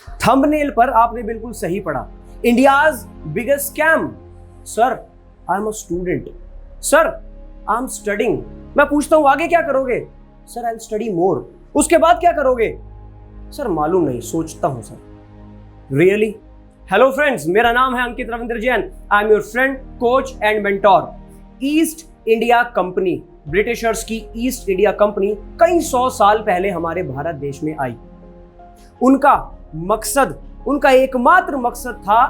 Thumbnail पर आपने बिल्कुल सही पढ़ा। India's biggest scam. Sir I am a student, sir I am studying. मैं पूछता हूं आगे क्या करोगे? Sir I will study more. उसके बाद क्या करोगे? सर मालूम नहीं, सोचता हूं सर। रियली? हेलो फ्रेंड्स, मेरा नाम है Ankit Ravindra Jain. I am your friend, coach and mentor. East India Company, Britishers की ईस्ट इंडिया कंपनी कई 100 साल पहले हमारे भारत देश में आई। उनका मकसद, उनका एकमात्र मकसद था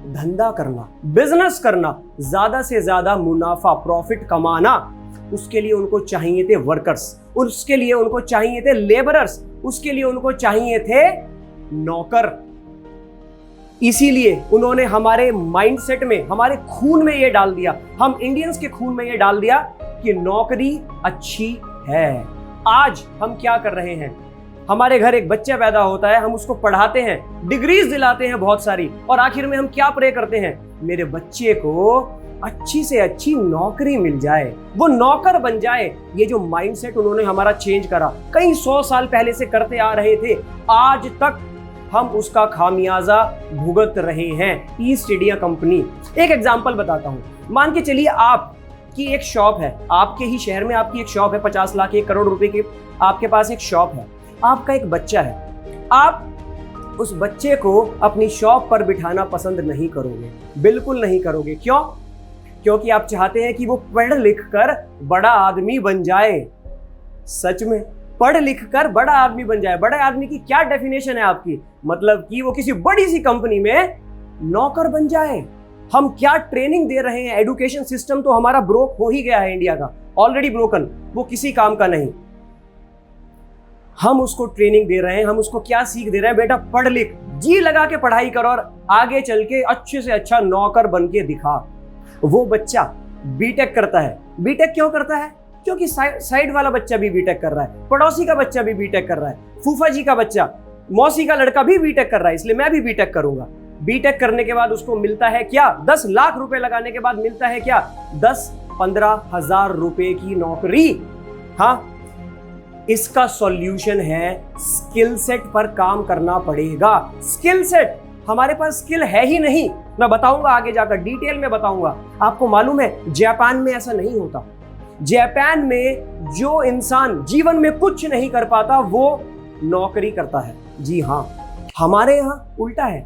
धंधा करना, बिजनेस करना, ज्यादा से ज्यादा मुनाफा, प्रॉफिट कमाना। उसके लिए उनको चाहिए थे वर्कर्स, उसके लिए उनको चाहिए थे लेबरर्स, उसके लिए उनको चाहिए थे नौकर। इसीलिए उन्होंने हमारे माइंडसेट में, हमारे खून में यह डाल दिया, हम इंडियंस के खून में यह डाल दिया कि नौकरी अच्छी है। आज हम क्या कर रहे हैं? हमारे घर एक बच्चा पैदा होता है, हम उसको पढ़ाते हैं, डिग्रीज दिलाते हैं बहुत सारी, और आखिर में हम क्या प्रे करते हैं? मेरे बच्चे को अच्छी से अच्छी नौकरी मिल जाए, वो नौकर बन जाए। ये जो माइंडसेट उन्होंने हमारा चेंज करा, कई 100 साल पहले से करते आ रहे थे, आज तक हम उसका खामियाजा भुगत रहे हैं। ईस्ट इंडिया कंपनी, एक एग्जांपल बताता हूं। मान के चलिए आपकी एक शॉप है, आपके ही शहर में आपकी एक शॉप है, 50 लाख 1 करोड़ रुपए की आपके पास एक शॉप है। आपका एक बच्चा है, आप उस बच्चे को अपनी शॉप पर बिठाना पसंद नहीं करोगे, बिल्कुल नहीं करोगे। क्यों? क्योंकि आप चाहते हैं कि वो पढ़ लिख कर बड़ा आदमी बन जाए। सच में पढ़ लिख कर बड़ा आदमी बन जाए। बड़े आदमी की क्या डेफिनेशन है आपकी? मतलब कि वो किसी बड़ी सी कंपनी में नौकर बन जाए। हम क्या ट्रेनिंग दे रहे हैं? एजुकेशन सिस्टम तो हमारा ब्रोक हो ही गया है, इंडिया का ऑलरेडी ब्रोकन, वो किसी काम का नहीं। हम उसको ट्रेनिंग दे रहे हैं, हम उसको क्या सीख दे रहे हैं? बेटा पढ़ लिख, जी लगा के पढ़ाई कर और आगे चल के अच्छे से अच्छा नौकर बन के दिखा। वो बच्चा बीटेक करता है। बीटेक क्यों करता है? क्योंकि साइड वाला बच्चा भी बीटेक कर रहा है, पड़ोसी का बच्चा भी बीटेक कर रहा है, फूफा जी का बच्चा, मौसी का लड़का भी बीटेक कर रहा है, इसलिए मैं भी बीटेक करूंगा। बीटेक करने के बाद उसको मिलता है क्या? 10 लाख रुपए लगाने के बाद मिलता है क्या? 10-15 हजार रुपए की नौकरी। हाँ, इसका सॉल्यूशन है स्किल सेट पर काम करना पड़ेगा। स्किल सेट, हमारे पास स्किल है ही नहीं। मैं बताऊंगा आगे जाकर, डिटेल में बताऊंगा। आपको मालूम है जापान में ऐसा नहीं होता। जापान में जो इंसान जीवन में कुछ नहीं कर पाता वो नौकरी करता है। जी हाँ, हमारे यहाँ उल्टा है।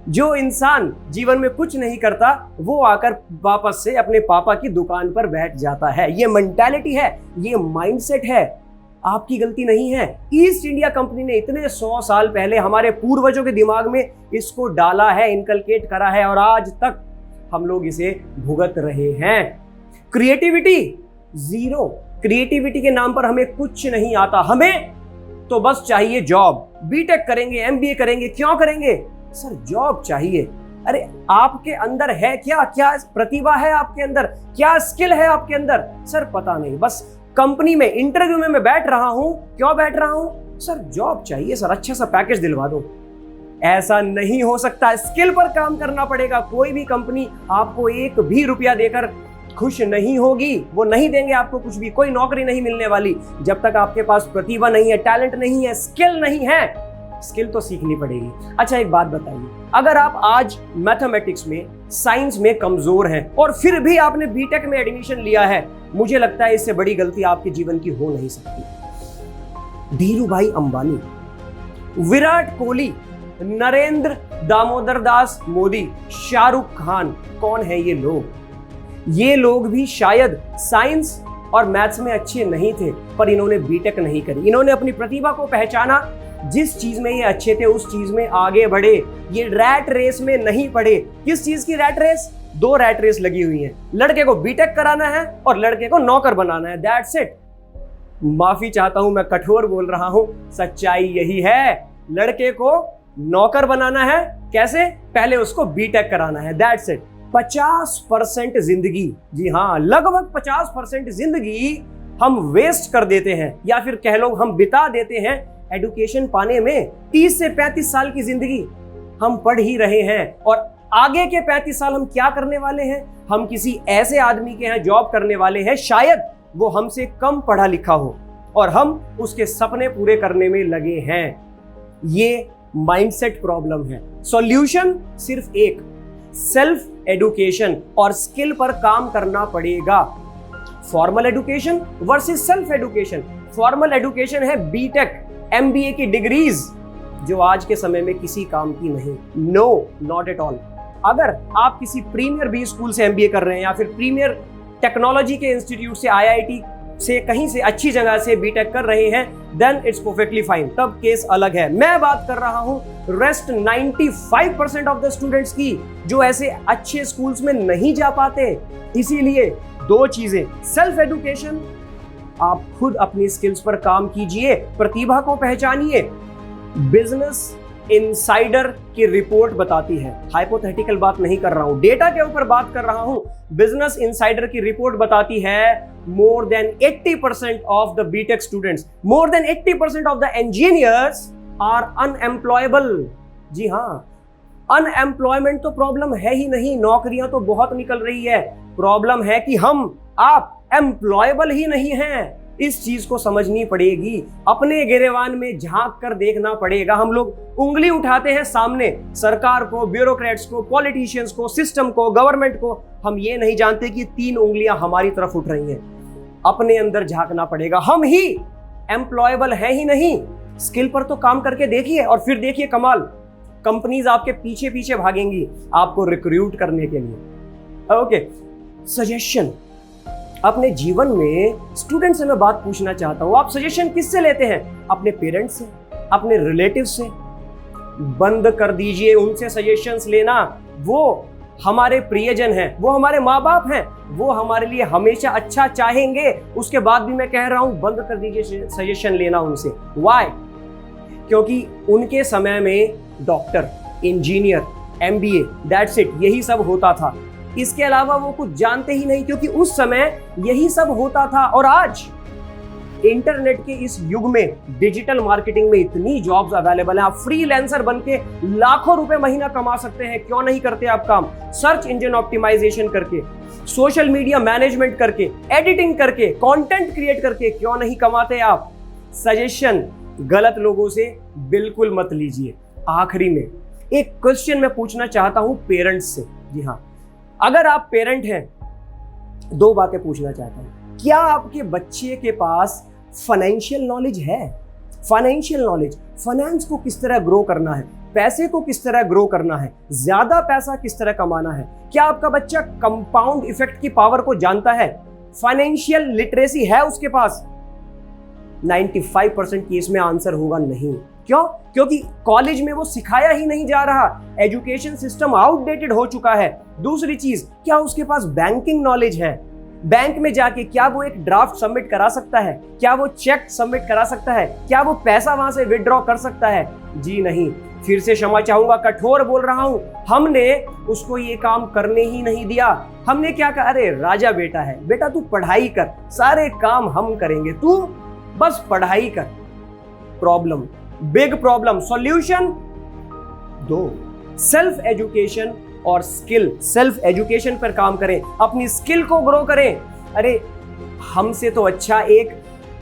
जो इंसान जीवन में कुछ नहीं करता वो आकर वापस से अपने पापा की दुकान पर बैठ जाता है। ये मेंटालिटी है, ये माइंडसेट है, आपकी गलती नहीं है। ईस्ट इंडिया कंपनी ने इतने 100 साल पहले हमारे पूर्वजों के दिमाग में इसको डाला है, इनकलकेट करा है, और आज तक हम लोग इसे भुगत रहे हैं। Creativity zero. क्रिएटिविटी के नाम पर हमें कुछ नहीं आता। हमें तो बस चाहिए जॉब। बीटेक करेंगे, एमबीए करेंगे, क्यों करेंगे? सर जॉब चाहिए। अरे आपके अंदर है क्या? क्या प्रतिभा है आपके अंदर? क्या स्किल है आपके अंदर? सर पता नहीं, बस कंपनी में इंटरव्यू में मैं बैठ रहा हूं। क्यों बैठ रहा हूं? सर जॉब चाहिए सर, अच्छा सा पैकेज दिलवा दो। ऐसा नहीं हो सकता, स्किल पर काम करना पड़ेगा। कोई भी कंपनी आपको 1 भी रुपया देकर खुश नहीं होगी, वो नहीं देंगे आपको कुछ भी। कोई नौकरी नहीं मिलने वाली जब तक आपके पास प्रतिभा नहीं है, टैलेंट नहीं है, स्किल नहीं है। स्किल तो सीखनी पड़ेगी। अच्छा एक बात बताइए, अगर आप आज मैथमेटिक्स में, साइंस में कमजोर हैं और फिर भी आपने बीटेक में एडमिशन लिया है, मुझे लगता है इससे बड़ी गलती आपके जीवन की हो नहीं सकती। धीरू भाई अंबानी, विराट कोहली, नरेंद्र दामोदर दास मोदी, शाहरुख खान, कौन है ये लोग? ये लोग भी शायद साइंस और मैथ्स में अच्छे नहीं थे, पर इन्होंने बीटेक नहीं करी। इन्होंने अपनी प्रतिभा को पहचाना, जिस चीज में ये अच्छे थे उस चीज में आगे बढ़े। ये रैट रेस में नहीं पड़े। किस चीज की रैट रेस? 2 रैट रेस लगी हुई है। लड़के को बीटेक कराना है और लड़के को नौकर बनाना है, दैट्स इट। माफी चाहता हूं, मैं कठोर बोल रहा हूं, सच्चाई यही है। लड़के को नौकर बनाना है, कैसे? पहले उसको बीटेक कराना है, दैट्स इट। 50% जिंदगी, जी हाँ लगभग 50% जिंदगी हम वेस्ट कर देते हैं, या फिर कह लो हम बिता देते हैं एजुकेशन पाने में। 30 से 35 साल की जिंदगी हम पढ़ ही रहे हैं, और आगे के 35 साल हम क्या करने वाले हैं? हम किसी ऐसे आदमी के यहाँ जॉब करने वाले हैं, शायद वो हमसे कम पढ़ा लिखा हो और हम उसके सपने पूरे करने में लगे हैं। ये माइंडसेट प्रॉब्लम है। सॉल्यूशन सिर्फ एक, सेल्फ एजुकेशन और स्किल पर काम करना पड़ेगा। Formal education versus self education. Formal education है बीटेक, एमबीए की डिग्रीज, जो आज के समय में किसी काम की नहीं। No, not at all. अगर आप किसी प्रीमियर बी स्कूल से एमबीए कर रहे हैं या फिर प्रीमियर टेक्नोलॉजी के इंस्टीट्यूट से, आईआईटी से, कहीं से अच्छी जगह से बीटेक कर रहे हैं, देन इट्स परफेक्टली फाइन, तब केस अलग है। मैं बात कर रहा हूं रेस्ट 95% ऑफ द स्टूडेंट्स की, जो ऐसे अच्छे स्कूल्स में नहीं जा पाते। इसीलिए दो चीजें, सेल्फ एजुकेशन, आप खुद अपनी स्किल्स पर काम कीजिए, प्रतिभा को पहचानिए। बिजनेस इनसाइडर की रिपोर्ट बताती है, हाइपोथेटिकल बात नहीं कर रहा हूं, डेटा के ऊपर बात कर रहा हूं। बिजनेस इनसाइडर की रिपोर्ट बताती है more than 80% of the BTech students, more than 80% of the engineers are unemployable। जी हाँ, अनएम्प्लॉयमेंट तो प्रॉब्लम है ही नहीं, नौकरियां तो बहुत निकल रही है। प्रॉब्लम है कि आप एम्प्लॉयबल ही नहीं हैं। इस चीज को समझनी पड़ेगी, अपने गिरेवान में झांक कर देखना पड़ेगा। हम लोग उंगली उठाते हैं सामने, सरकार को, ब्यूरोक्रेट्स को, पॉलिटिशियंस को, सिस्टम को, गवर्नमेंट को। हम ये नहीं जानते कि 3 उंगलियां हमारी तरफ उठ रही हैं। अपने अंदर झांकना पड़ेगा, हम ही एम्प्लॉयबल है ही नहीं। स्किल पर तो काम करके देखिए और फिर देखिए कमाल, कंपनीज आपके पीछे पीछे भागेंगी आपको रिक्रूट करने के लिए। Okay, suggestion. अपने जीवन में स्टूडेंट से मैं बात पूछना चाहता हूं, आप सजेशन किससे लेते हैं? अपने पेरेंट्स से, अपने रिलेटिव्स से? बंद कर दीजिए उनसे सजेशंस लेना। वो हमारे प्रियजन हैं, वो हमारे माँ बाप हैं, वो हमारे लिए हमेशा अच्छा चाहेंगे। उसके बाद भी मैं कह रहा हूं, बंद कर दीजिए सजेशन लेना उनसे। व्हाई? क्योंकि उनके समय में doctor, engineer, MBA, that's it, यही सब होता था। इसके अलावा वो कुछ जानते ही नहीं, क्योंकि उस समय यही सब होता था। और आज इंटरनेट के इस युग में, डिजिटल मार्केटिंग में इतनी जॉब्स अवेलेबल हैं, आप फ्रीलांसर बनके लाखों रुपए महीना कमा सकते हैं। क्यों नहीं करते आप काम? सर्च इंजन ऑप्टिमाइजेशन करके, सोशल मीडिया मैनेजमेंट करके, एडिटिंग करके, कंटेंट क्रिएट करके, क्यों नहीं कमाते आप? सजेशन गलत लोगों से बिल्कुल मत लीजिए। आखिरी में एक क्वेश्चन मैं पूछना चाहता हूं पेरेंट्स से। जी हाँ, अगर आप पेरेंट हैं, 2 बातें पूछना चाहता हूं। क्या आपके बच्चे के पास फाइनेंशियल नॉलेज है? फाइनेंशियल नॉलेज, फाइनेंस को किस तरह ग्रो करना है, पैसे को किस तरह ग्रो करना है, ज्यादा पैसा किस तरह कमाना है? क्या आपका बच्चा कंपाउंड इफेक्ट की पावर को जानता है? फाइनेंशियल लिटरेसी है उसके पास? 95% केस में आंसर होगा नहीं। क्यों? क्योंकि कॉलेज में वो सिखाया ही नहीं जा रहा, एजुकेशन सिस्टम आउटडेटेड हो चुका है। दूसरी चीज, क्या उसके पास बैंकिंग नॉलेज है? बैंक में जाके क्या वो एक ड्राफ्ट सबमिट करा सकता है? क्या वो चेक सबमिट करा सकता है? क्या वो पैसा वहां से विड्रॉ कर सकता है? जी नहीं। फिर से क्षमा चाहूंगा, कठोर बोल रहा हूं, हमने उसको ये काम करने ही नहीं दिया। हमने क्या कहा? अरे राजा बेटा है, बेटा तू पढ़ाई कर, सारे काम हम करेंगे, तू बस पढ़ाई कर। Problem, big problem. Solution 2, self education और स्किल। सेल्फ एजुकेशन पर काम करें, अपनी स्किल को ग्रो करें। अरे हमसे तो अच्छा एक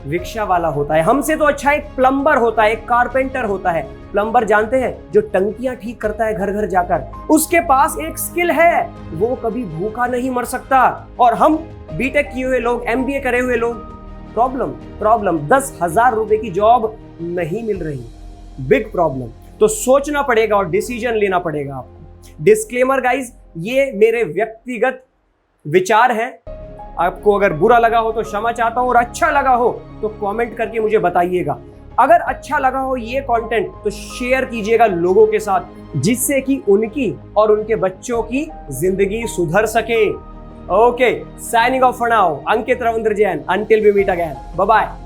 रिक्शा वाला होता है, हमसे तो अच्छा एक प्लम्बर होता है, एक कारपेंटर होता है। प्लम्बर जानते हैं, जो टंकियां ठीक करता है घर घर जाकर, उसके पास एक स्किल है, वो कभी भूखा नहीं मर सकता। और हम बीटेक किए हुए लोग, एमबीए करे हुए लोग, प्रॉब्लम 10,000 रुपए की जॉब नहीं मिल रही, बिग प्रॉब्लम। तो सोचना पड़ेगा और डिसीजन लेना पड़ेगा आपको। डिस्क्लेमर गाइज, ये मेरे व्यक्तिगत विचार हैं। आपको अगर बुरा लगा हो तो क्षमा चाहता हूं, और अच्छा लगा हो तो कमेंट करके मुझे बताइएगा। अगर अच्छा लगा हो ये कंटेंट तो शेयर कीजिएगा लोगों के साथ, जिससे कि उनकी और उनके बच्चों की जिंदगी सुधर सके। Okay, signing off for now, Ankit Ravindra Jain, until we meet again, bye bye.